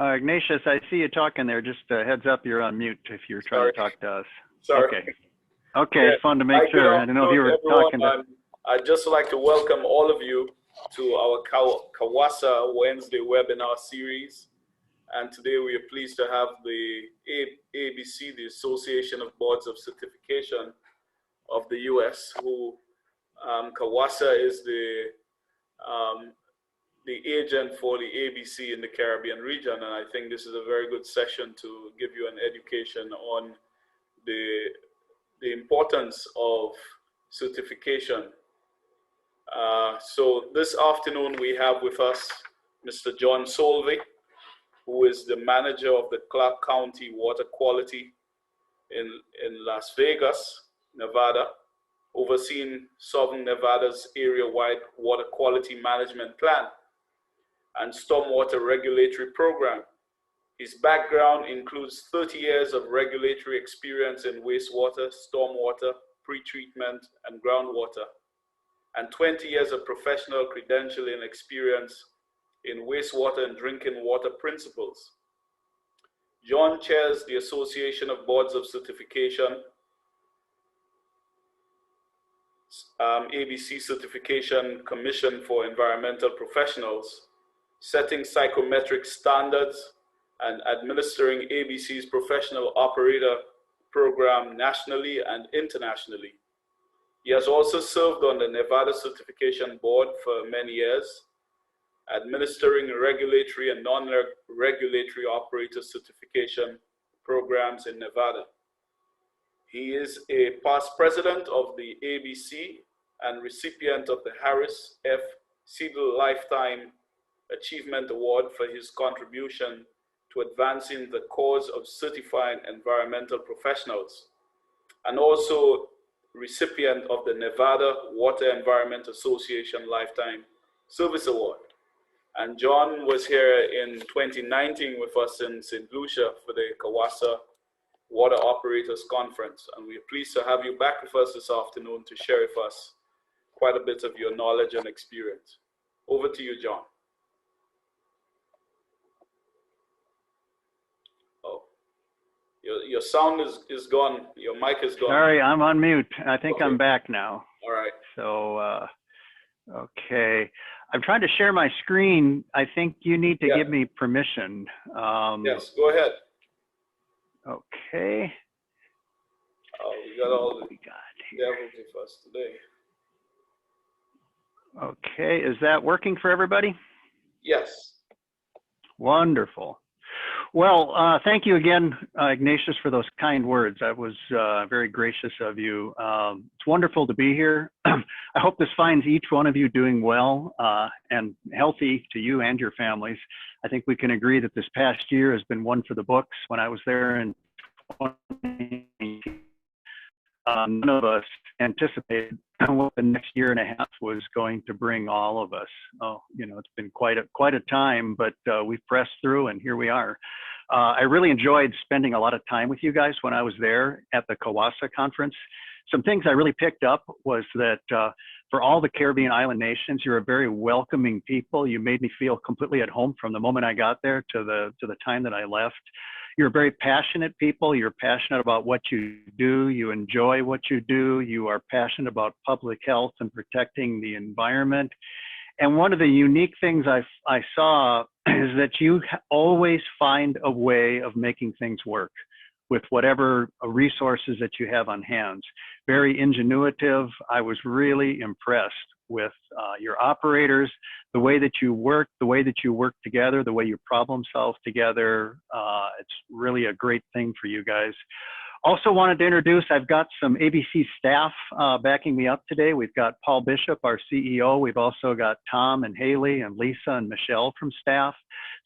Ignatius, I see you talking there. Just a heads up, you're on mute if you're trying to talk to us. Sorry. Okay. Okay, Yeah. it's fun to make sure. I don't know if you were Everyone. talking to... I'd just like to welcome all of you to our CAWASA Wednesday webinar series. And today we are pleased to have the ABC, the Association of Boards of Certification of the US, who CAWASA is the agent for the ABC in the Caribbean region. And I think this is a very good session to give you an education on the importance of certification. So this afternoon we have with us Mr. John Solvie, who is the manager of the Clark County Water Quality in Las Vegas, Nevada, overseeing Southern Nevada's area-wide water quality management plan and stormwater regulatory program. His background includes 30 years of regulatory experience in wastewater, stormwater, pretreatment, and groundwater, and 20 years of professional credentialing experience in wastewater and drinking water principles. John chairs the Association of Boards of Certification, ABC Certification Commission for Environmental Professionals, setting psychometric standards and administering ABC's professional operator program nationally and internationally. He has also served on the Nevada Certification Board for many years, administering regulatory and non-regulatory operator certification programs in Nevada. He is a past president of the ABC and recipient of the Harris F. Siegel Lifetime Achievement Award for his contribution to advancing the cause of certifying environmental professionals, and also recipient of the Nevada Water Environment Association Lifetime Service Award. And John was here in 2019 with us in St. Lucia for the CAWASA Water Operators Conference. And we are pleased to have you back with us this afternoon to share with us quite a bit of your knowledge and experience. Over to you, John. Oh, your sound is gone. Your mic is gone. Sorry, I'm on mute. I think Okay. I'm back now. All right. So, okay. I'm trying to share my screen. I think you need to give me permission. Yes, go ahead. Okay. Oh, we got all the devils with us today. Okay, is that working for everybody? Yes. Wonderful. Well, thank you again, Ignatius, for those kind words. That was very gracious of you. It's wonderful to be here. I hope this finds each one of you doing well and healthy to you and your families. I think we can agree that this past year has been one for the books. When I was there in 2018, none of us anticipated what the next year and a half was going to bring all of us. Oh, you know, it's been quite a time, but we've pressed through and here we are. I really enjoyed spending a lot of time with you guys when I was there at the CAWASA conference. Some things I really picked up was that for all the Caribbean island nations, you're a very welcoming people. You made me feel completely at home from the moment I got there to the time that I left. You're very passionate people. You're passionate about what you do. You enjoy what you do. You are passionate about public health and protecting the environment. And one of the unique things I saw is that you always find a way of making things work with whatever resources that you have on hand. Very ingenuitive. I was really impressed with your operators, the way that you work together, the way you problem solve together. It's really a great thing for you guys. Also wanted to introduce, I've got some ABC staff backing me up today. We've got Paul Bishop, our CEO. We've also got Tom and Haley and Lisa and Michelle from staff.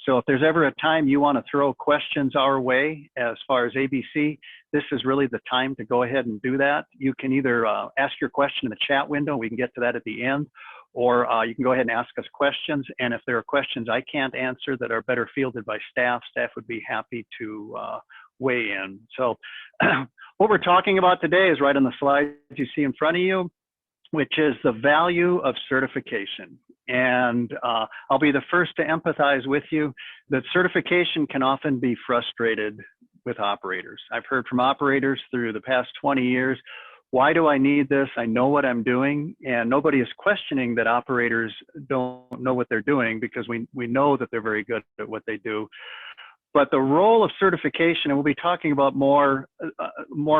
So if there's ever a time you want to throw questions our way as far as ABC, this is really the time to go ahead and do that. You can either ask your question in the chat window, we can get to that at the end, or you can go ahead and ask us questions. And if there are questions I can't answer that are better fielded by staff, staff would be happy to weigh in. So what we're talking about today is right on the slide you see in front of you, which is the value of certification. And I'll be the first to empathize with you that certification can often be frustrated with operators. I've heard from operators through the past 20 years, why do I need this? I know what I'm doing. And nobody is questioning that operators don't know what they're doing, because we know that they're very good at what they do. But the role of certification, and we'll be talking about more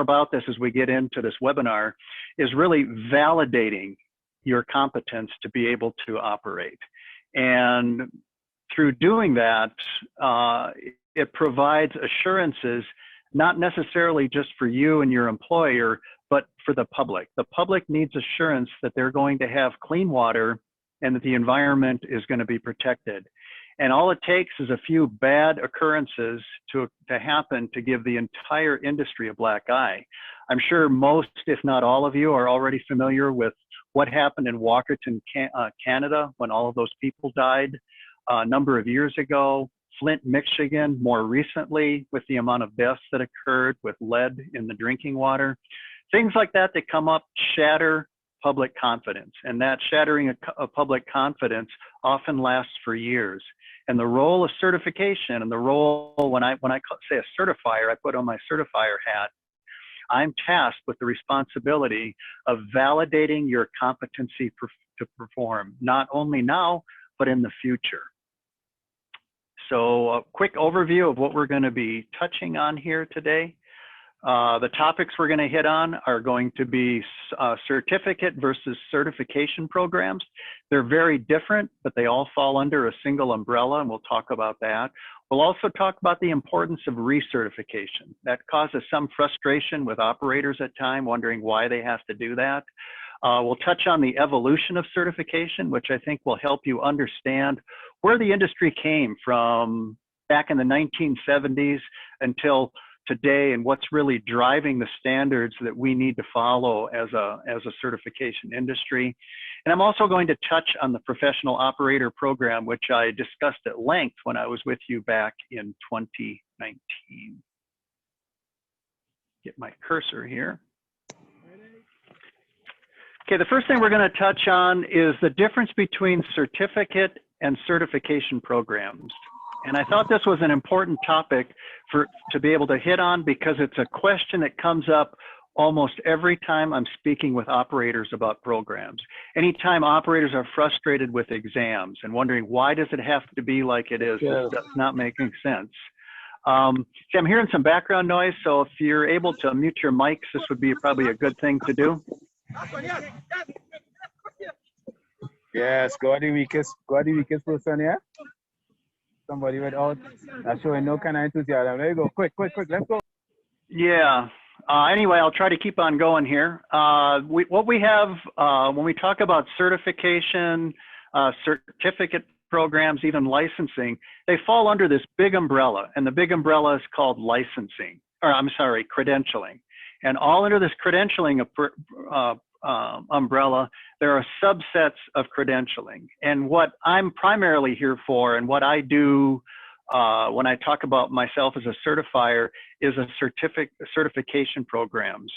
about this as we get into this webinar, is really validating your competence to be able to operate. And through doing that, it provides assurances, not necessarily just for you and your employer, but for the public. The public needs assurance that they're going to have clean water and that the environment is going to be protected. And all it takes is a few bad occurrences to happen to give the entire industry a black eye. I'm sure most, if not all of you, are already familiar with what happened in Walkerton, Canada, when all of those people died a number of years ago. Flint, Michigan, more recently, with the amount of deaths that occurred with lead in the drinking water. Things like that that come up shatter public confidence, and that shattering of public confidence often lasts for years. And the role of certification, and the role, when I say a certifier, I put on my certifier hat, I'm tasked with the responsibility of validating your competency to perform, not only now, but in the future. So a quick overview of what we're going to be touching on here today. The topics we're going to hit on are going to be certificate versus certification programs. They're very different, but they all fall under a single umbrella, and we'll talk about that. We'll also talk about the importance of recertification. That causes some frustration with operators at times, wondering why they have to do that. We'll touch on the evolution of certification, which I think will help you understand where the industry came from back in the 1970s until today, and what's really driving the standards that we need to follow as a certification industry. And I'm also going to touch on the professional operator program, which I discussed at length when I was with you back in 2019. Get my cursor here. Okay, the first thing we're going to touch on is the difference between certificate and certification programs. And I thought this was an important topic to be able to hit on, because it's a question that comes up almost every time I'm speaking with operators about programs. Anytime operators are frustrated with exams and wondering, why does it have to be like it is? Yes. That's not making sense. See, I'm hearing some background noise, so if you're able to mute your mics, this would be probably a good thing to do. Yes, go the weakest person here. Somebody without showing no kind of enthusiasm. There you go. Quick, let's go. Yeah. Anyway, I'll try to keep on going here. What we have when we talk about certification, certificate programs, even licensing, they fall under this big umbrella, and the big umbrella is called licensing, or I'm sorry, credentialing. And all under this credentialing umbrella, there are subsets of credentialing. And what I'm primarily here for, and what I do when I talk about myself as a certifier, is a certification programs.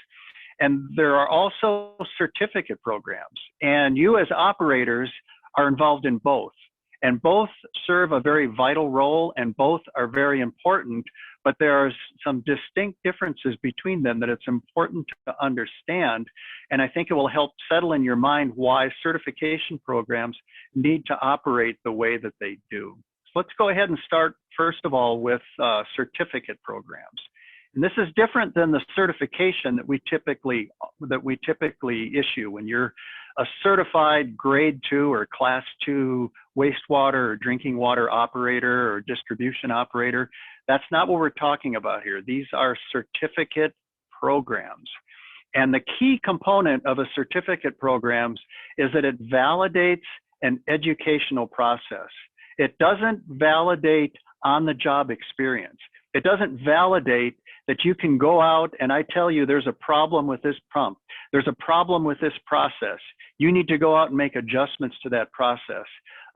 And there are also certificate programs. And you as operators are involved in both. And both serve a very vital role, and both are very important, but there are some distinct differences between them that it's important to understand. And I think it will help settle in your mind why certification programs need to operate the way that they do. So let's go ahead and start, first of all, with certificate programs. And this is different than the certification that we typically issue. When you're a certified grade 2 or class 2 wastewater or drinking water operator or distribution operator, that's not what we're talking about here. These are certificate programs. And the key component of a certificate programs is that it validates an educational process. It doesn't validate on-the-job experience. It doesn't validate that you can go out and I tell you there's a problem with this pump, there's a problem with this process. You need to go out and make adjustments to that process.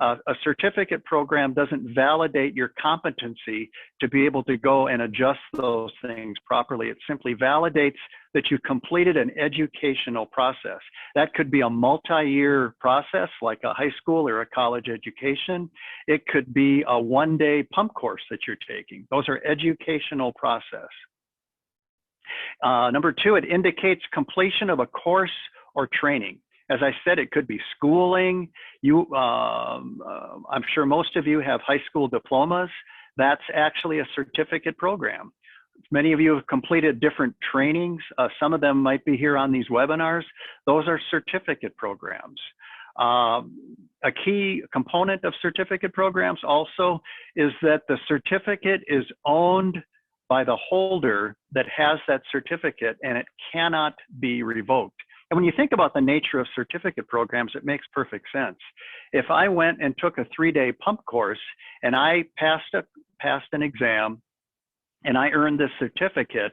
A certificate program doesn't validate your competency to be able to go and adjust those things properly. It simply validates that you completed an educational process. That could be a multi-year process like a high school or a college education. It could be a one-day pump course that you're taking. Those are educational process. Number two, it indicates completion of a course or training. As I said, it could be schooling. I'm sure most of you have high school diplomas. That's actually a certificate program. Many of you have completed different trainings. Some of them might be here on these webinars. Those are certificate programs. A key component of certificate programs also is that the certificate is owned by the holder that has that certificate, and it cannot be revoked. And when you think about the nature of certificate programs, it makes perfect sense. If I went and took a 3-day pump course and I passed an exam and I earned this certificate,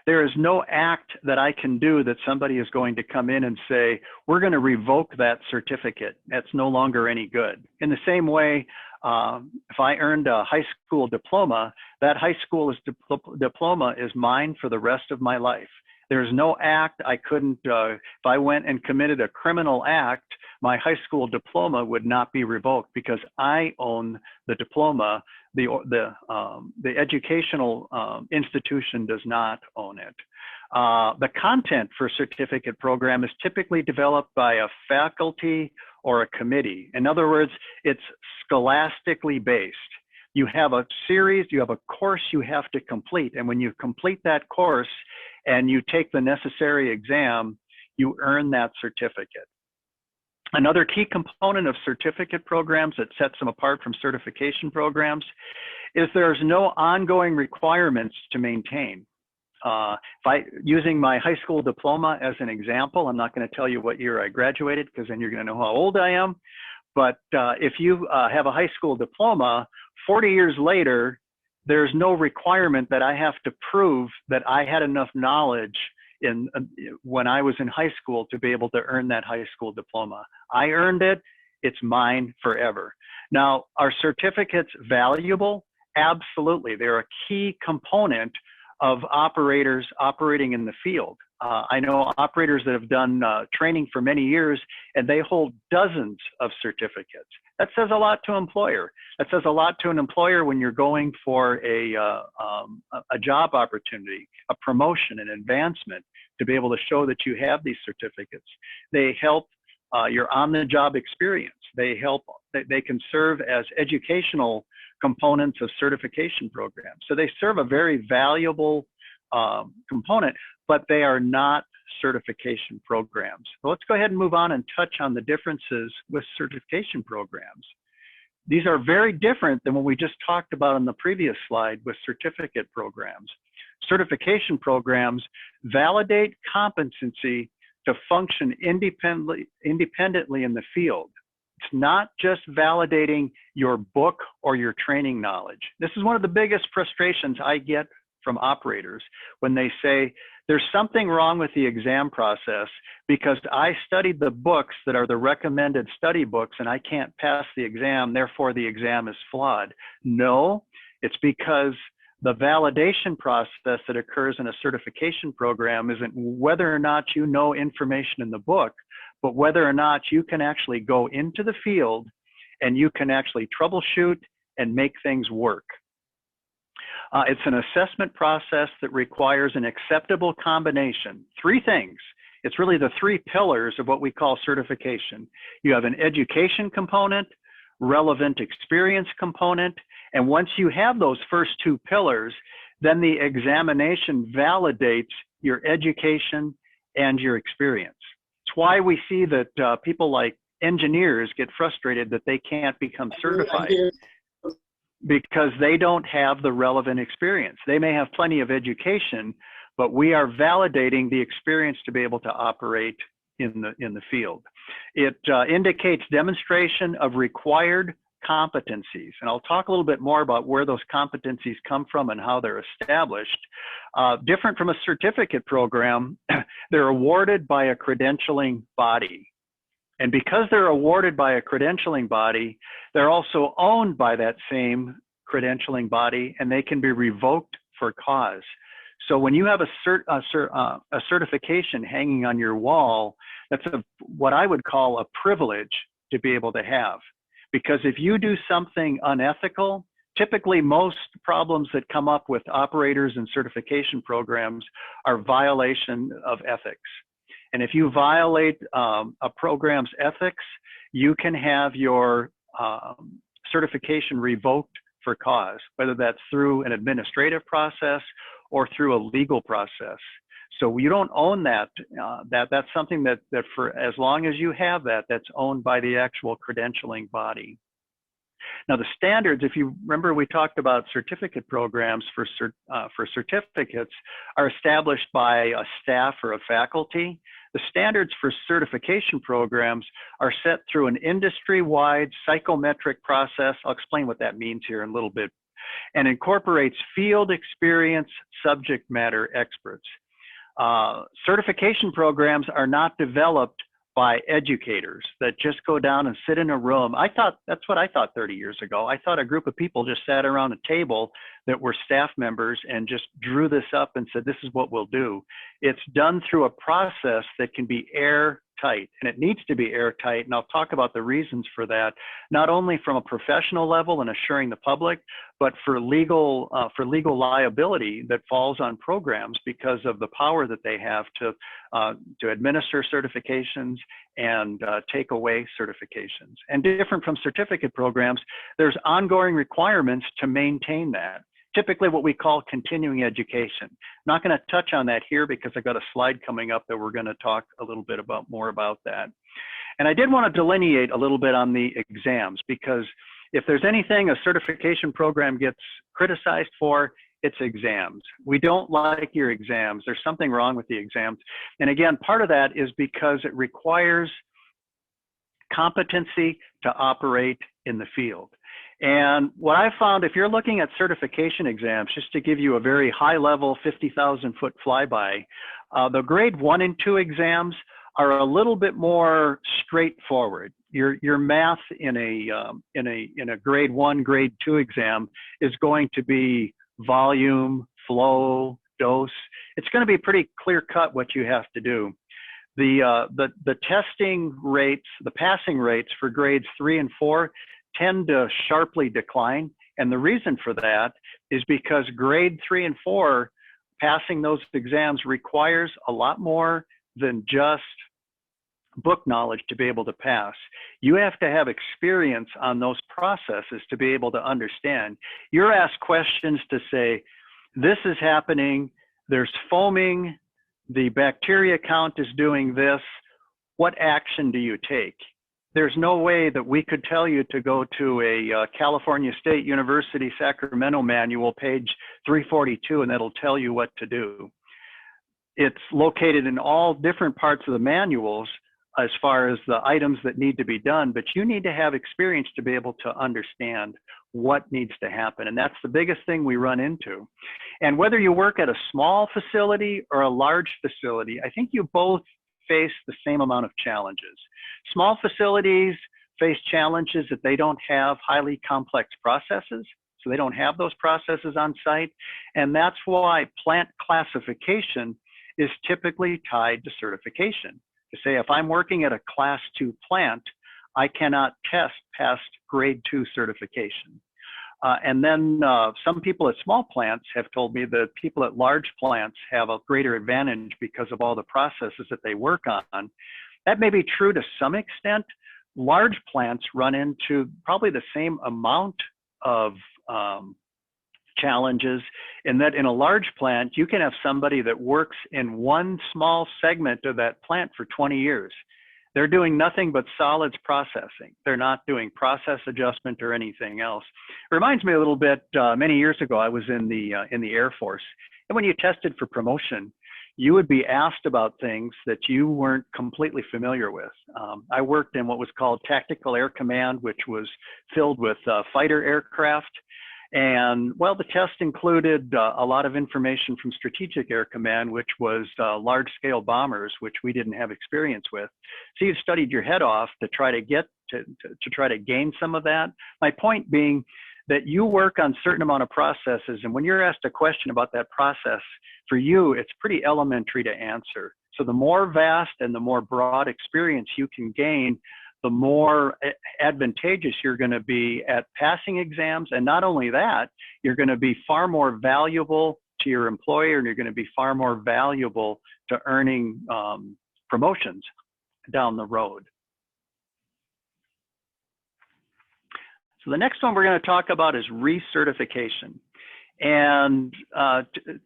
there is no act that I can do that somebody is going to come in and say, we're going to revoke that certificate. That's no longer any good. In the same way, if I earned a high school diploma, that high school diploma is mine for the rest of my life. There's no act I couldn't, if I went and committed a criminal act, my high school diploma would not be revoked because I own the diploma. The educational institution does not own it. The content for certificate program is typically developed by a faculty or a committee. In other words, it's scholastically based. You have a series, you have a course you have to complete. And when you complete that course and you take the necessary exam, you earn that certificate. Another key component of certificate programs that sets them apart from certification programs is there's no ongoing requirements to maintain. Using my high school diploma as an example, I'm not going to tell you what year I graduated because then you're going to know how old I am. But if you have a high school diploma, 40 years later, there's no requirement that I have to prove that I had enough knowledge when I was in high school to be able to earn that high school diploma. I earned it, it's mine forever. Now, are certificates valuable? Absolutely. They're a key component of operators operating in the field. I know operators that have done training for many years, and they hold dozens of certificates. That says a lot to an employer. That says a lot to an employer when you're going for a job opportunity, a promotion, an advancement, to be able to show that you have these certificates. They help your on-the-job experience. They can serve as educational components of certification programs. So they serve a very valuable component, but they are not certification programs. So let's go ahead and move on and touch on the differences with certification programs. These are very different than what we just talked about on the previous slide with certificate programs. Certification programs validate competency to function independently in the field. It's not just validating your book or your training knowledge. This is one of the biggest frustrations I get from operators when they say, there's something wrong with the exam process because I studied the books that are the recommended study books and I can't pass the exam, therefore the exam is flawed. No, it's because the validation process that occurs in a certification program isn't whether or not you know information in the book, but whether or not you can actually go into the field and you can actually troubleshoot and make things work. It's an assessment process that requires an acceptable combination. 3 things. It's really the 3 pillars of what we call certification. You have an education component, relevant experience component, and once you have those first 2 pillars, then the examination validates your education and your experience. It's why we see that people like engineers get frustrated that they can't become certified, because they don't have the relevant experience. They may have plenty of education, but we are validating the experience to be able to operate in the field. It indicates demonstration of required competencies. And I'll talk a little bit more about where those competencies come from and how they're established. Different from a certificate program, they're awarded by a credentialing body. And because they're awarded by a credentialing body, they're also owned by that same credentialing body, and they can be revoked for cause. So when you have a certification hanging on your wall, that's what I would call a privilege to be able to have. Because if you do something unethical, typically most problems that come up with operators and certification programs are violation of ethics. And if you violate a program's ethics, you can have your certification revoked for cause, whether that's through an administrative process or through a legal process. So you don't own that. That's something that for as long as you have that, that's owned by the actual credentialing body. Now the standards, if you remember, we talked about certificate programs for certificates are established by a staff or a faculty. The standards for certification programs are set through an industry-wide psychometric process. I'll explain what that means here in a little bit, and incorporates field experience subject matter experts. Certification programs are not developed by educators that just go down and sit in a room. That's what I thought 30 years ago. I thought a group of people just sat around a table that were staff members and just drew this up and said, this is what we'll do. It's done through a process that can be airtight, and it needs to be airtight. And I'll talk about the reasons for that, not only from a professional level and assuring the public, but for legal liability that falls on programs because of the power that they have to administer certifications and take away certifications. And different from certificate programs, there's ongoing requirements to maintain that. Typically what we call continuing education. I'm not going to touch on that here because I've got a slide coming up that we're going to talk a little bit more about that. And I did want to delineate a little bit on the exams, because if there's anything a certification program gets criticized for, it's exams. We don't like your exams. There's something wrong with the exams. And again, part of that is because it requires competency to operate in the field. And what I found, if you're looking at certification exams, just to give you a very high level 50,000 foot flyby, the grade 1 and 2 exams are a little bit more straightforward. Your math in a grade 1, grade 2 exam is going to be volume, flow, dose. It's going to be pretty clear cut what you have to do. The testing rates, the passing rates for grades 3 and 4 tend to sharply decline. And the reason for that is because grade 3 and 4, passing those exams requires a lot more than just book knowledge to be able to pass. You have to have experience on those processes to be able to understand. You're asked questions to say, this is happening, there's foaming, the bacteria count is doing this, what action do you take? There's no way that we could tell you to go to a California State University Sacramento manual, page 342, and that'll tell you what to do. It's located in all different parts of the manuals as far as the items that need to be done, but you need to have experience to be able to understand what needs to happen. And that's the biggest thing we run into. And whether you work at a small facility or a large facility, I think you both face the same amount of challenges. Small facilities face challenges that they don't have highly complex processes, so they don't have those processes on site. And that's why plant classification is typically tied to certification. To say, if I'm working at a class 2 plant, I cannot test past grade 2 certification. And then some people at small plants have told me that people at large plants have a greater advantage because of all the processes that they work on. That may be true to some extent. Large plants run into probably the same amount of challenges, in that in a large plant, you can have somebody that works in one small segment of that plant for 20 years. They're doing nothing but solids processing. They're not doing process adjustment or anything else. It reminds me a little bit, many years ago, I was in the Air Force. And when you tested for promotion, you would be asked about things that you weren't completely familiar with. I worked in what was called Tactical Air Command, which was filled with fighter aircraft. And well, the test included a lot of information from Strategic Air Command, which was large-scale bombers, which we didn't have experience with. So you've studied your head off to try to get to try to gain some of that. My point being that you work on certain amount of processes, and when you're asked a question about that process, for you, it's pretty elementary to answer. So the more vast and the more broad experience you can gain, the more advantageous you're going to be at passing exams. And not only that, you're going to be far more valuable to your employer, and you're going to be far more valuable to earning promotions down the road. So the next one we're going to talk about is recertification. And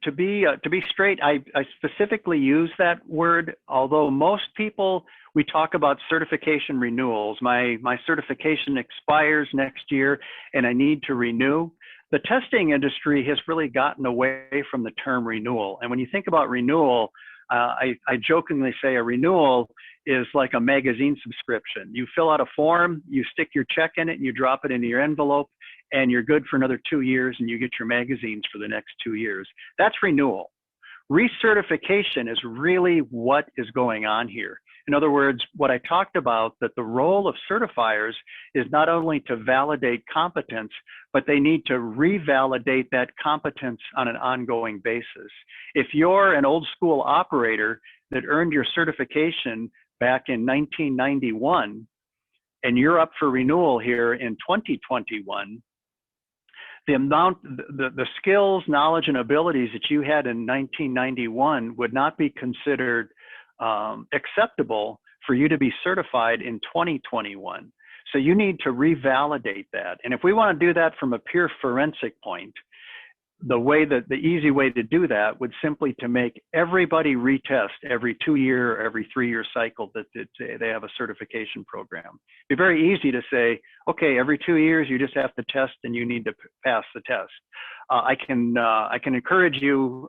to be straight, I specifically use that word, although most people, we talk about certification renewals. My certification expires next year and I need to renew. The testing industry has really gotten away from the term renewal. And when you think about renewal, I jokingly say a renewal is like a magazine subscription. You fill out a form, you stick your check in it, and you drop it into your envelope, and you're good for another 2 years, and you get your magazines for the next 2 years. That's renewal. Recertification is really what is going on here. In other words, what I talked about, that the role of certifiers is not only to validate competence, but they need to revalidate that competence on an ongoing basis. If you're an old school operator that earned your certification back in 1991, and you're up for renewal here in 2021, the skills, knowledge, and abilities that you had in 1991 would not be considered acceptable for you to be certified in 2021. So you need to revalidate that. And if we want to do that from a pure forensic point, the easy way to do that would simply to make everybody retest every 2 year or every 3 year cycle that they have a certification program. It'd be very easy to say, okay, every 2 years you just have to test and you need to pass the test. I can encourage you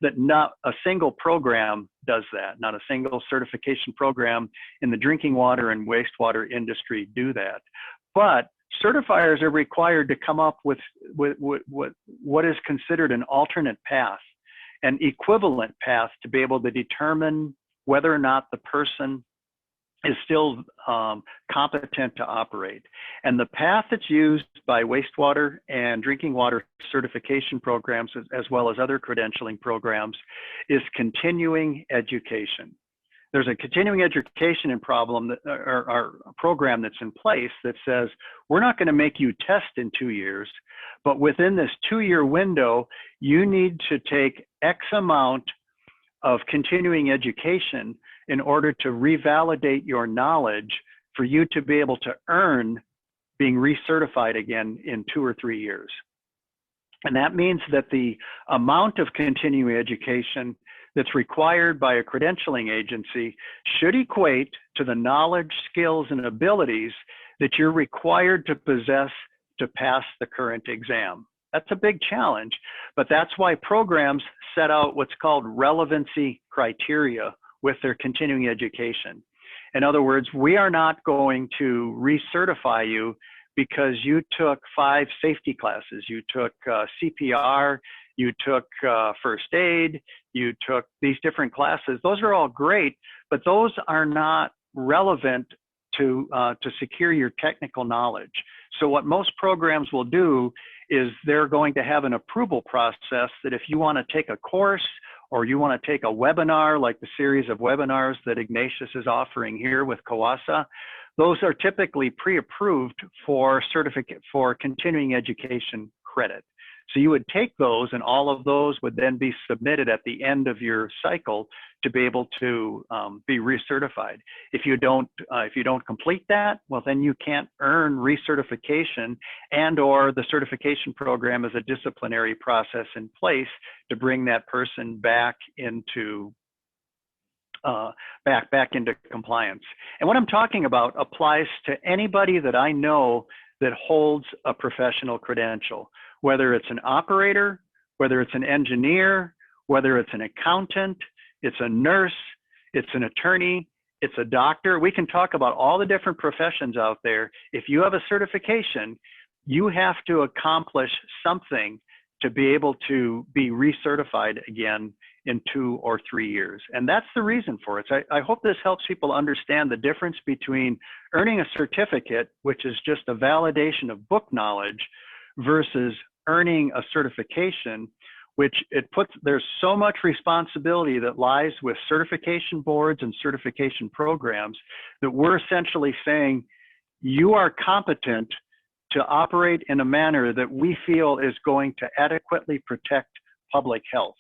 that not a single program does that. Not a single certification program in the drinking water and wastewater industry do that. But certifiers are required to come up with what is considered an alternate path, an equivalent path to be able to determine whether or not the person is still competent to operate. And the path that's used by wastewater and drinking water certification programs, as well as other credentialing programs, is continuing education. There's a continuing education and program that's in place that says, we're not going to make you test in 2 years, but within this 2 year window, you need to take X amount of continuing education in order to revalidate your knowledge for you to be able to earn being recertified again in 2 or 3 years. And that means that the amount of continuing education that's required by a credentialing agency should equate to the knowledge, skills, and abilities that you're required to possess to pass the current exam. That's a big challenge, but that's why programs set out what's called relevancy criteria with their continuing education. In other words, we are not going to recertify you because you took 5 safety classes. You took CPR, you took first aid, you took these different classes. Those are all great, but those are not relevant to secure your technical knowledge. So what most programs will do is they're going to have an approval process that if you want to take a course or you want to take a webinar, like the series of webinars that Ignatius is offering here with CAWASA, those are typically pre-approved for continuing education credit. So you would take those, and all of those would then be submitted at the end of your cycle to be able to be recertified. If you don't complete that, well, then you can't earn recertification, and/or the certification program is a disciplinary process in place to bring that person back into compliance. And what I'm talking about applies to anybody that I know that holds a professional credential, whether it's an operator, whether it's an engineer, whether it's an accountant, it's a nurse, it's an attorney, it's a doctor. We can talk about all the different professions out there. If you have a certification, you have to accomplish something to be able to be recertified again in 2 or 3 years. And that's the reason for it. So I hope this helps people understand the difference between earning a certificate, which is just a validation of book knowledge, versus earning a certification, which there's so much responsibility that lies with certification boards and certification programs that we're essentially saying, you are competent to operate in a manner that we feel is going to adequately protect public health.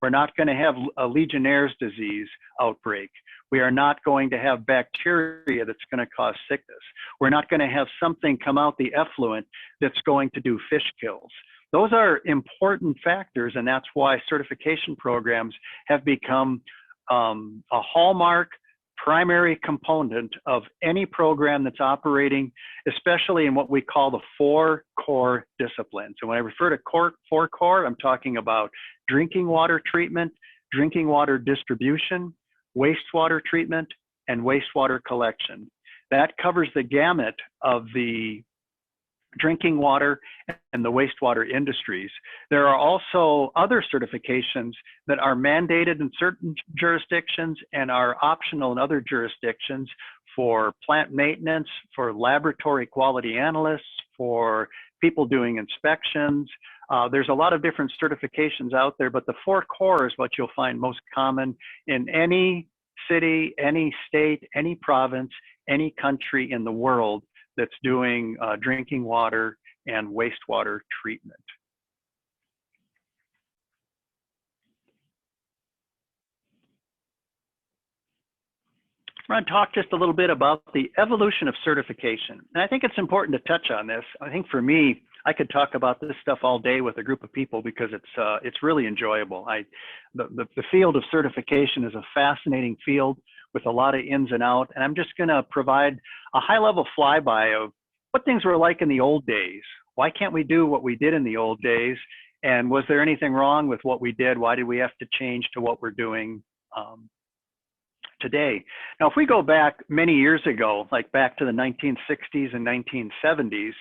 We're not going to have a Legionnaire's disease outbreak. We are not going to have bacteria that's going to cause sickness. We're not going to have something come out the effluent that's going to do fish kills. Those are important factors, and that's why certification programs have become a hallmark primary component of any program that's operating, especially in what we call the 4 core disciplines. And when I refer to 4 core, I'm talking about drinking water treatment, drinking water distribution, wastewater treatment, and wastewater collection. That covers the gamut of the drinking water and the wastewater industries. There are also other certifications that are mandated in certain jurisdictions and are optional in other jurisdictions for plant maintenance, for laboratory quality analysts, for people doing inspections. There's a lot of different certifications out there, but the 4 core is what you'll find most common in any city, any state, any province, any country in the world that's doing drinking water and wastewater treatment. I'm going to talk just a little bit about the evolution of certification. And I think it's important to touch on this. I think for me, I could talk about this stuff all day with a group of people because it's really enjoyable. The field of certification is a fascinating field with a lot of ins and outs, and I'm just going to provide a high-level flyby of what things were like in the old days. Why can't we do what we did in the old days? And was there anything wrong with what we did? Why did we have to change to what we're doing today? Now, if we go back many years ago, like back to the 1960s and 1970s,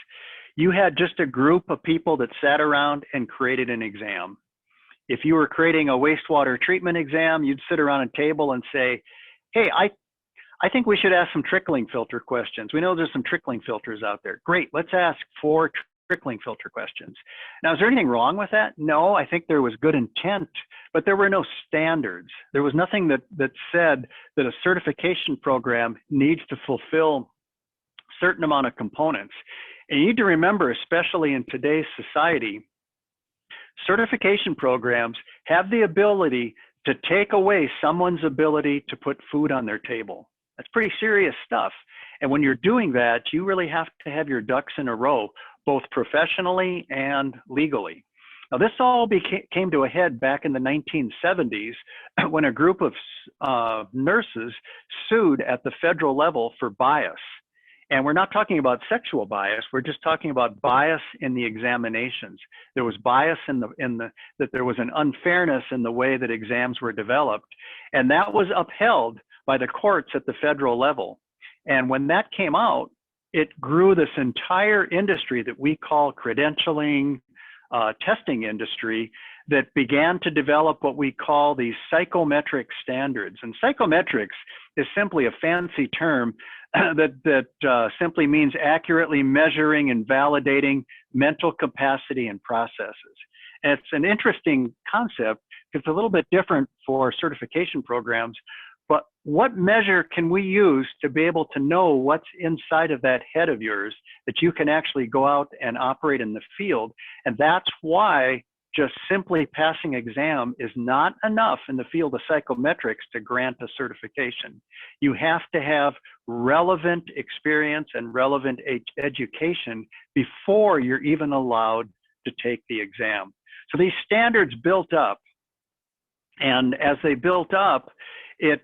you had just a group of people that sat around and created an exam. If you were creating a wastewater treatment exam, you'd sit around a table and say, hey, I think we should ask some trickling filter questions. We know there's some trickling filters out there. Great, let's ask 4 trickling filter questions. Now, is there anything wrong with that? No, I think there was good intent, but there were no standards. There was nothing that said that a certification program needs to fulfill a certain amount of components. And you need to remember, especially in today's society, certification programs have the ability to take away someone's ability to put food on their table. That's pretty serious stuff. And when you're doing that, you really have to have your ducks in a row, both professionally and legally. Now, this all came to a head back in the 1970s when a group of nurses sued at the federal level for bias. And we're not talking about sexual bias. We're just talking about bias in the examinations. There was bias that there was an unfairness in the way that exams were developed. And that was upheld by the courts at the federal level. And when that came out, it grew this entire industry that we call credentialing, testing industry, that began to develop what we call these psychometric standards. And psychometrics is simply a fancy term that simply means accurately measuring and validating mental capacity and processes. And it's an interesting concept. It's a little bit different for certification programs, but what measure can we use to be able to know what's inside of that head of yours that you can actually go out and operate in the field? And that's why just simply passing exam is not enough in the field of psychometrics to grant a certification. You have to have relevant experience and relevant education before you're even allowed to take the exam. So these standards built up, and as they built up, it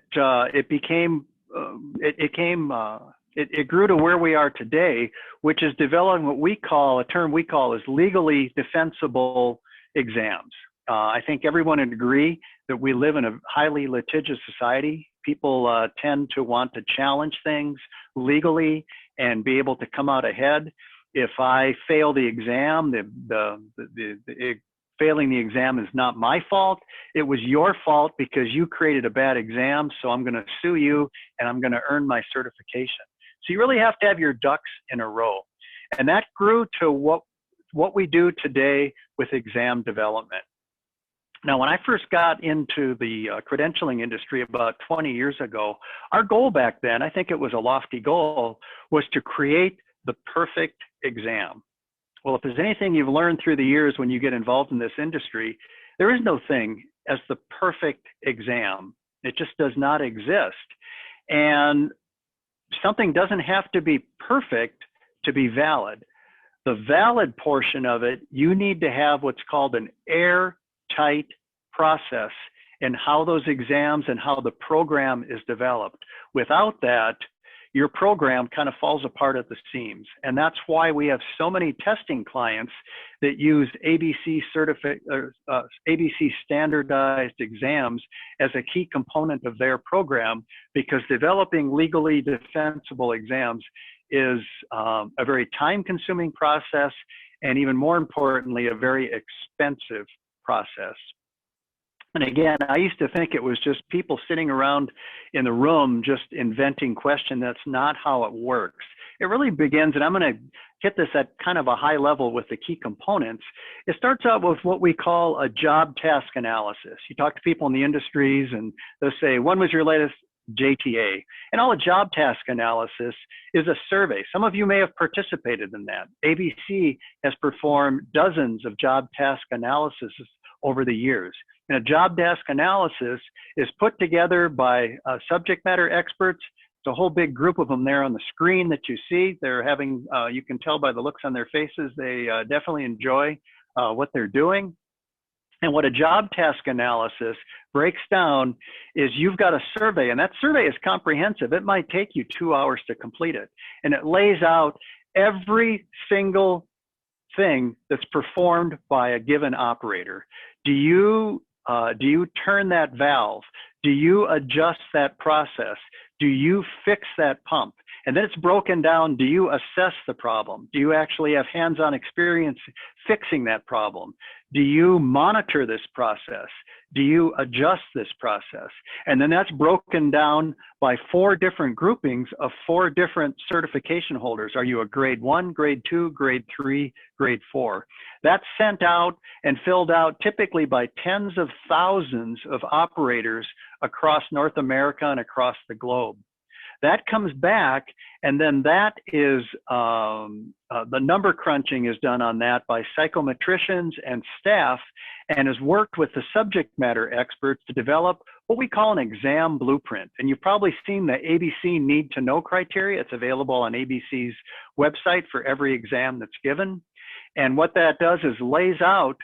grew to where we are today, which is developing what we call, a term we call is legally defensible exams. I think everyone would agree that we live in a highly litigious society. People tend to want to challenge things legally and be able to come out ahead. If I fail the exam, failing the exam is not my fault. It was your fault because you created a bad exam, so I'm going to sue you and I'm going to earn my certification. So you really have to have your ducks in a row. And that grew to what we do today with exam development. Now, when I first got into the credentialing industry about 20 years ago, our goal back then, I think it was a lofty goal, was to create the perfect exam. Well, if there's anything you've learned through the years when you get involved in this industry, there is no thing as the perfect exam. It just does not exist. And something doesn't have to be perfect to be valid. The valid portion of it, you need to have what's called an airtight process in how those exams and how the program is developed. Without that, your program kind of falls apart at the seams. And that's why we have so many testing clients that use ABC standardized exams as a key component of their program, because developing legally defensible exams is a very time-consuming process, and even more importantly, a very expensive process. And again, I used to think it was just people sitting around in the room just inventing questions. That's not how it works. It really begins, and I'm going to hit this at kind of a high level with the key components. It starts out with what we call a job task analysis. You talk to people in the industries and they'll say, when was your latest JTA? And all a job task analysis is a survey. Some of you may have participated in that. ABC has performed dozens of job task analyses over the years. And a job task analysis is put together by subject matter experts. It's a whole big group of them there on the screen that you see. They're having, you can tell by the looks on their faces, they definitely enjoy what they're doing. And what a job task analysis breaks down is you've got a survey, and that survey is comprehensive. It might take you 2 hours to complete it. And it lays out every single thing that's performed by a given operator. Do you turn that valve? Do you adjust that process? Do you fix that pump? And then it's broken down. Do you assess the problem? Do you actually have hands-on experience fixing that problem? Do you monitor this process? Do you adjust this process? And then that's broken down by 4 different groupings of 4 different certification holders. Are you a grade 1, grade 2, grade 3, grade 4? That's sent out and filled out typically by tens of thousands of operators across North America and across the globe. That comes back, and then that is, the number crunching is done on that by psychometricians and staff, and has worked with the subject matter experts to develop what we call an exam blueprint. And you've probably seen the ABC Need to Know criteria. It's available on ABC's website for every exam that's given. And what that does is lays out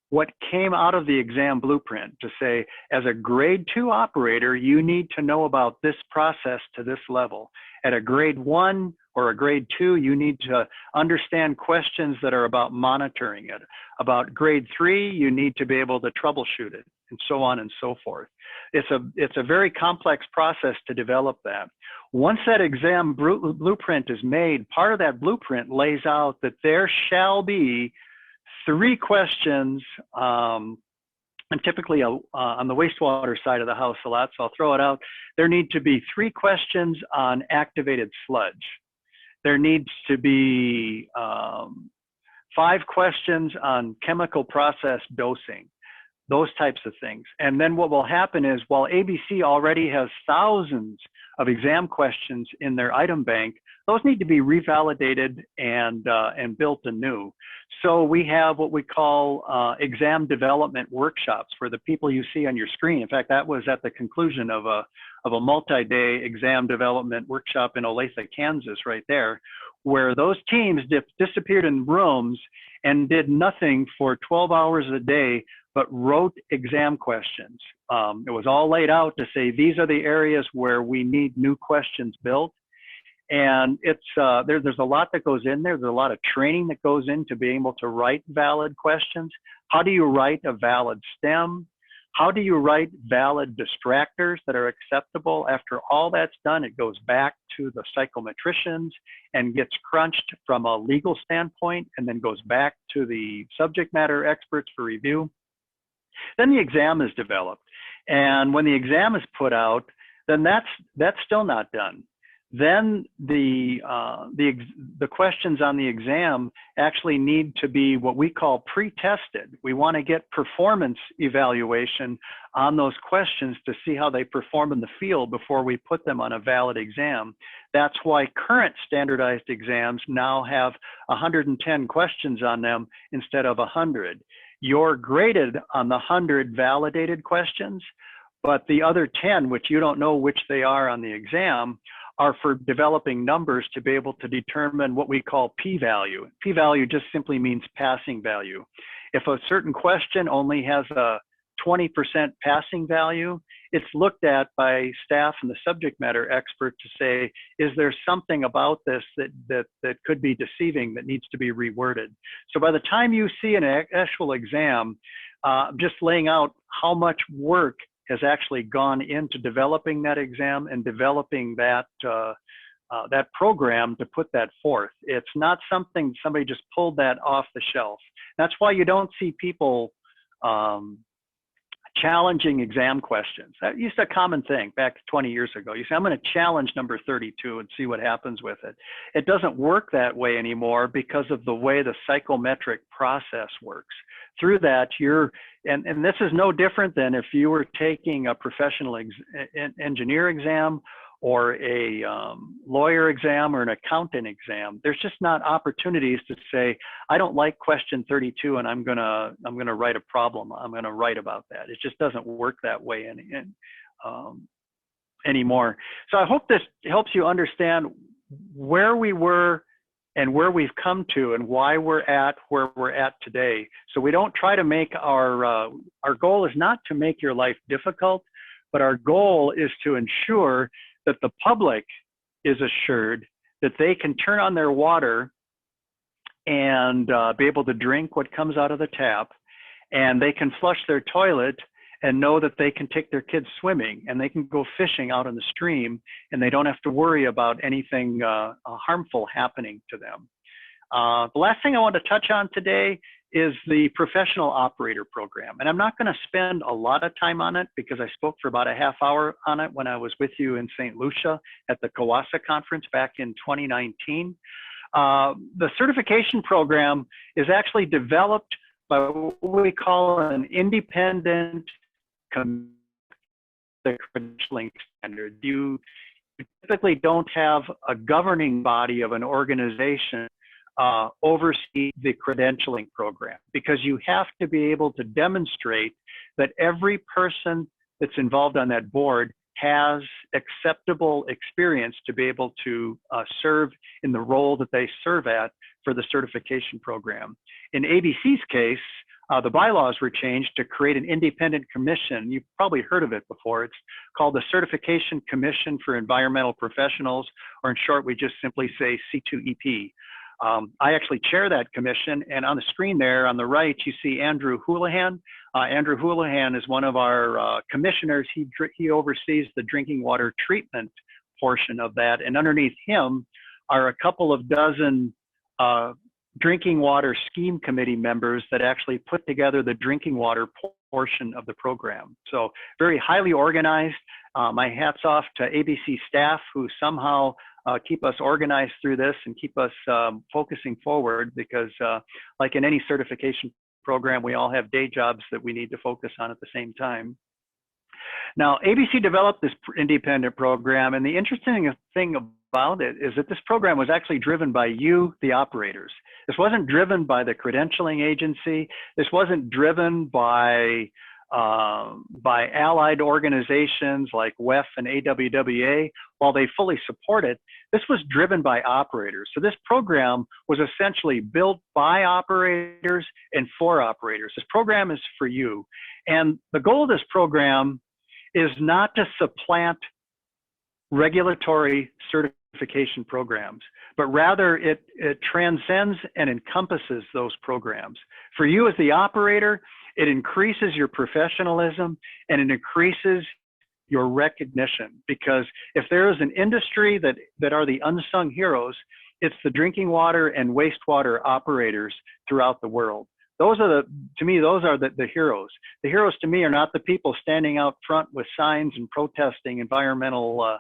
what came out of the exam blueprint to say, as a grade 2 operator, you need to know about this process to this level. At a grade 1 or a grade 2, you need to understand questions that are about monitoring it. About grade 3, you need to be able to troubleshoot it, and so on and so forth. It's a very complex process to develop that. Once that exam blueprint is made, part of that blueprint lays out that there shall be 3 questions, and typically on the wastewater side of the house a lot, so I'll throw it out. There need to be 3 questions on activated sludge. There needs to be 5 questions on chemical process dosing, those types of things. And then what will happen is, while ABC already has thousands of exam questions in their item bank, those need to be revalidated and built anew. So we have what we call exam development workshops for the people you see on your screen. In fact, that was at the conclusion of a multi-day exam development workshop in Olathe, Kansas, right there, where those teams disappeared in rooms and did nothing for 12 hours a day, but wrote exam questions. It was all laid out to say, these are the areas where we need new questions built. And it's there's a lot that goes in there. There's a lot of training that goes into being able to write valid questions. How do you write a valid STEM? How do you write valid distractors that are acceptable? After all that's done, it goes back to the psychometricians and gets crunched from a legal standpoint, and then goes back to the subject matter experts for review. Then the exam is developed. And when the exam is put out, then that's still not done. Then the questions on the exam actually need to be what we call pre-tested. We want to get performance evaluation on those questions to see how they perform in the field before we put them on a valid exam. That's why current standardized exams now have 110 questions on them instead of 100. You're graded on the 100 validated questions, but the other 10, which you don't know which they are on the exam, are for developing numbers to be able to determine what we call p-value. P-value just simply means passing value. If a certain question only has a 20% passing value, it's looked at by staff and the subject matter expert to say, is there something about this that could be deceiving that needs to be reworded? So by the time you see an actual exam, just laying out how much work has actually gone into developing that exam and developing that that program to put that forth. It's not something somebody just pulled that off the shelf. That's why you don't see people challenging exam questions. That used to be a common thing back 20 years ago. You say, I'm going to challenge number 32 and see what happens with it. It doesn't work that way anymore because of the way the psychometric process works. Through that, and this is no different than if you were taking a professional engineer exam or a lawyer exam or an accountant exam. There's just not opportunities to say, I don't like question 32 and I'm gonna write a problem. I'm gonna write about that. It just doesn't work that way anymore. So I hope this helps you understand where we were and where we've come to and why we're at where we're at today. So we don't try to make our goal is not to make your life difficult, but our goal is to ensure that the public is assured that they can turn on their water and be able to drink what comes out of the tap, and they can flush their toilet and know that they can take their kids swimming and they can go fishing out in the stream and they don't have to worry about anything harmful happening to them. The last thing I want to touch on today is the professional operator program. And I'm not going to spend a lot of time on it because I spoke for about a half hour on it when I was with you in St. Lucia at the CAWASA conference back in 2019. The certification program is actually developed by what we call an independent credentialing standard. You typically don't have a governing body of an organization oversee the credentialing program, because you have to be able to demonstrate that every person that's involved on that board has acceptable experience to be able to serve in the role that they serve at for the certification program. In ABC's case, the bylaws were changed to create an independent commission. You've probably heard of it before. It's called the Certification Commission for Environmental Professionals, or in short, we just simply say C2EP. I actually chair that commission, and on the screen there on the right, you see Andrew Houlihan. Andrew Houlihan is one of our commissioners. He oversees the drinking water treatment portion of that, and underneath him are a couple of dozen drinking water scheme committee members that actually put together the drinking water portion of the program. So very highly organized. My hat's off to ABC staff who somehow keep us organized through this and keep us focusing forward, because like in any certification program, we all have day jobs that we need to focus on at the same time. Now, ABC developed this independent program, and the interesting thing about it is that this program was actually driven by you, the operators. This wasn't driven by the credentialing agency. This wasn't driven by allied organizations like WEF and AWWA. While they fully support it, this was driven by operators. So this program was essentially built by operators and for operators. This program is for you. And the goal of this program is not to supplant regulatory certification programs, but rather it transcends and encompasses those programs. For you as the operator, It increases your professionalism and it increases your recognition, because if there is an industry that are the unsung heroes, it's the drinking water and wastewater operators throughout the world. Those are to me, those are the heroes. The heroes to me are not the people standing out front with signs and protesting environmental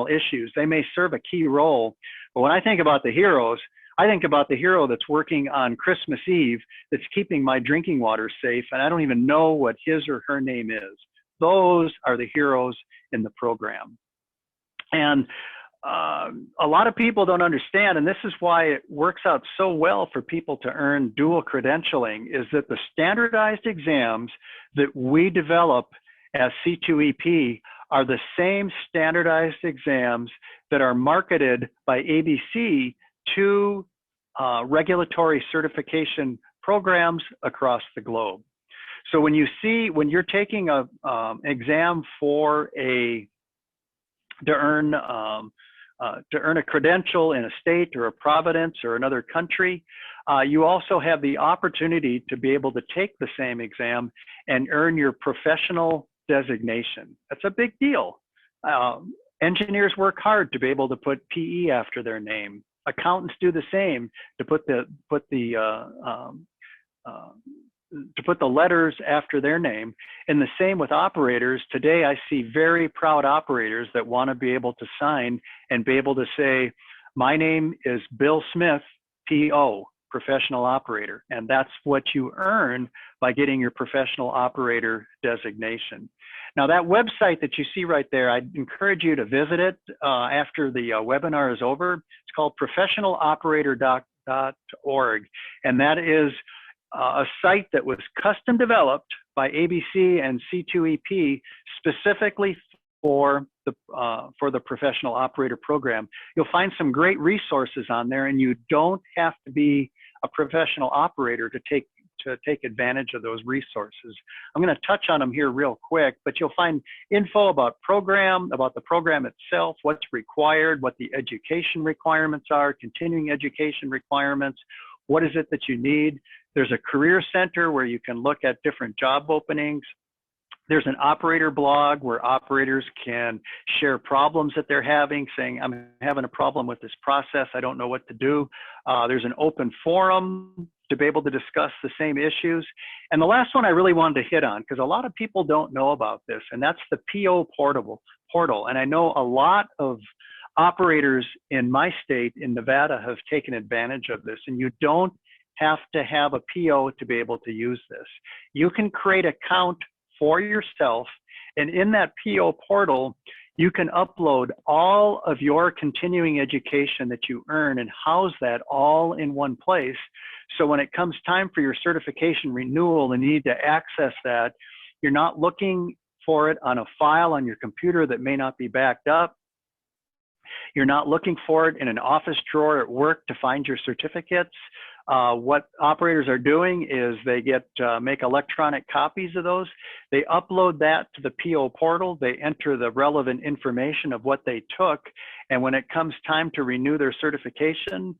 issues. They may serve a key role, but when I think about the heroes, I think about the hero that's working on Christmas Eve, that's keeping my drinking water safe, and I don't even know what his or her name is. Those are the heroes in the program. And a lot of people don't understand, and this is why it works out so well for people to earn dual credentialing, is that the standardized exams that we develop as C2EP are the same standardized exams that are marketed by ABC to regulatory certification programs across the globe. So when you're taking a exam for to earn a credential in a state or a province or another country, you also have the opportunity to be able to take the same exam and earn your professional designation. That's a big deal. Engineers work hard to be able to put PE after their name. Accountants do the same to put the letters after their name. And the same with operators. Today, I see very proud operators that want to be able to sign and be able to say, my name is Bill Smith, PO, professional operator. And that's what you earn by getting your professional operator designation. Now, that website that you see right there, I'd encourage you to visit it after the webinar is over. It's called professionaloperator.org. And that is a site that was custom developed by ABC and C2EP specifically for the professional operator program. You'll find some great resources on there, and you don't have to be a professional operator to take advantage of those resources. I'm going to touch on them here real quick, but you'll find info about the program itself, what's required, what the education requirements are, continuing education requirements, what is it that you need. There's a career center where you can look at different job openings. There's an operator blog where operators can share problems that they're having, saying, I'm having a problem with this process, I don't know what to do. There's an open forum to be able to discuss the same issues. And the last one I really wanted to hit on, because a lot of people don't know about this, and that's the PO portal. And I know a lot of operators in my state, in Nevada, have taken advantage of this, and you don't have to have a PO to be able to use this. You can create an account for yourself, and in that PO portal, you can upload all of your continuing education that you earn and house that all in one place. So when it comes time for your certification renewal and you need to access that, you're not looking for it on a file on your computer that may not be backed up. You're not looking for it in an office drawer at work to find your certificates. What operators are doing is they make electronic copies of those. They upload that to the PO portal. They enter the relevant information of what they took. And when it comes time to renew their certification,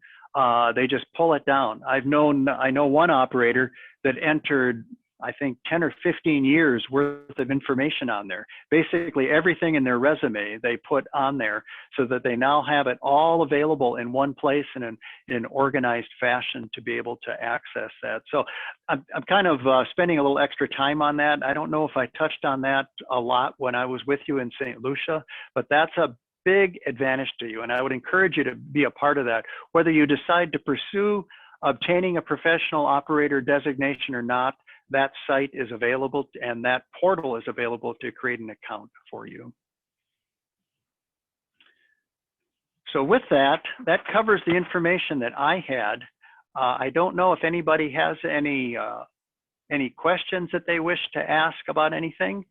they just pull it down. I know one operator that entered, I think, 10 or 15 years worth of information on there. Basically everything in their resume they put on there so that they now have it all available in one place and in an organized fashion to be able to access that. So I'm kind of spending a little extra time on that. I don't know if I touched on that a lot when I was with you in St. Lucia, but that's a big advantage to you. And I would encourage you to be a part of that, whether you decide to pursue obtaining a professional operator designation or not. That site is available and that portal is available to create an account for you. So with that covers the information that I had. I don't know if anybody has any questions that they wish to ask about anything.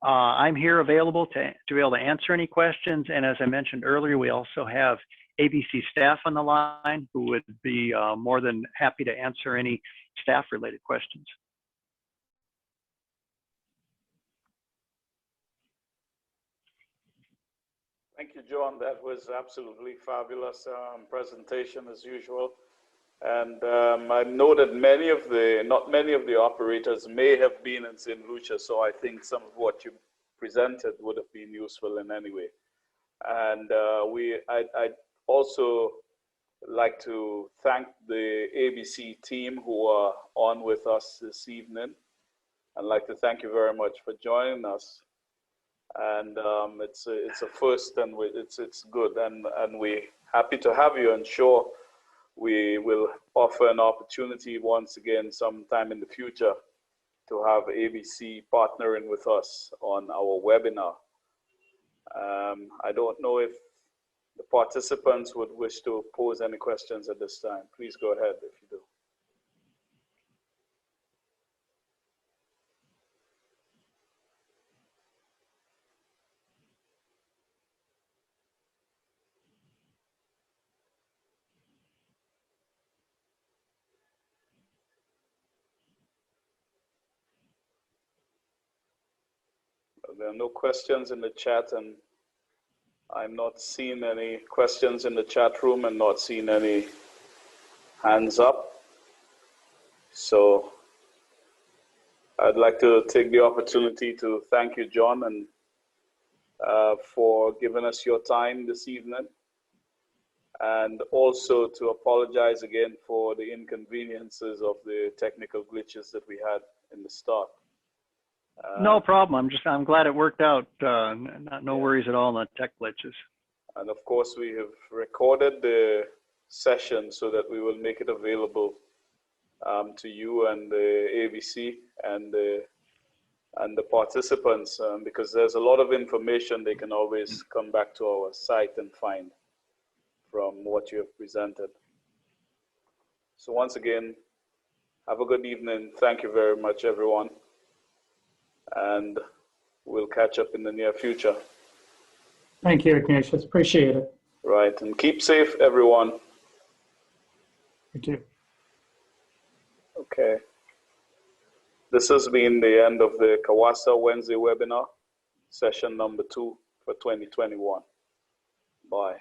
I'm here available to be able to answer any questions. And as I mentioned earlier, we also have ABC staff on the line who would be more than happy to answer any staff related questions. Thank you, John. That was absolutely fabulous presentation as usual. And I know that not many of the operators may have been in St. Lucia, so I think some of what you presented would have been useful in any way. And I'd also like to thank the ABC team who are on with us this evening. I'd like to thank you very much for joining us. And it's a first, and it's good, and we're happy to have you. And sure, we will offer an opportunity once again sometime in the future to have ABC partnering with us on our webinar. I don't know if the participants would wish to pose any questions at this time. Please go ahead if you do. There are no questions in the chat, and I'm not seeing any questions in the chat room and not seeing any hands up. So I'd like to take the opportunity to thank you, John, and for giving us your time this evening, and also to apologize again for the inconveniences of the technical glitches that we had in the start. No problem. I'm glad it worked out. No worries at all on the tech glitches. And of course, we have recorded the session so that we will make it available to you and the ABC and the participants, because there's a lot of information they can always come back to our site and find from what you have presented. So once again, have a good evening. Thank you very much, everyone. And we'll catch up in the near future. Thank you, Ignatius. Appreciate it. Right. And keep safe, everyone. Thank you. Okay. This has been the end of the CAWASA Wednesday webinar, session number 2 for 2021. Bye.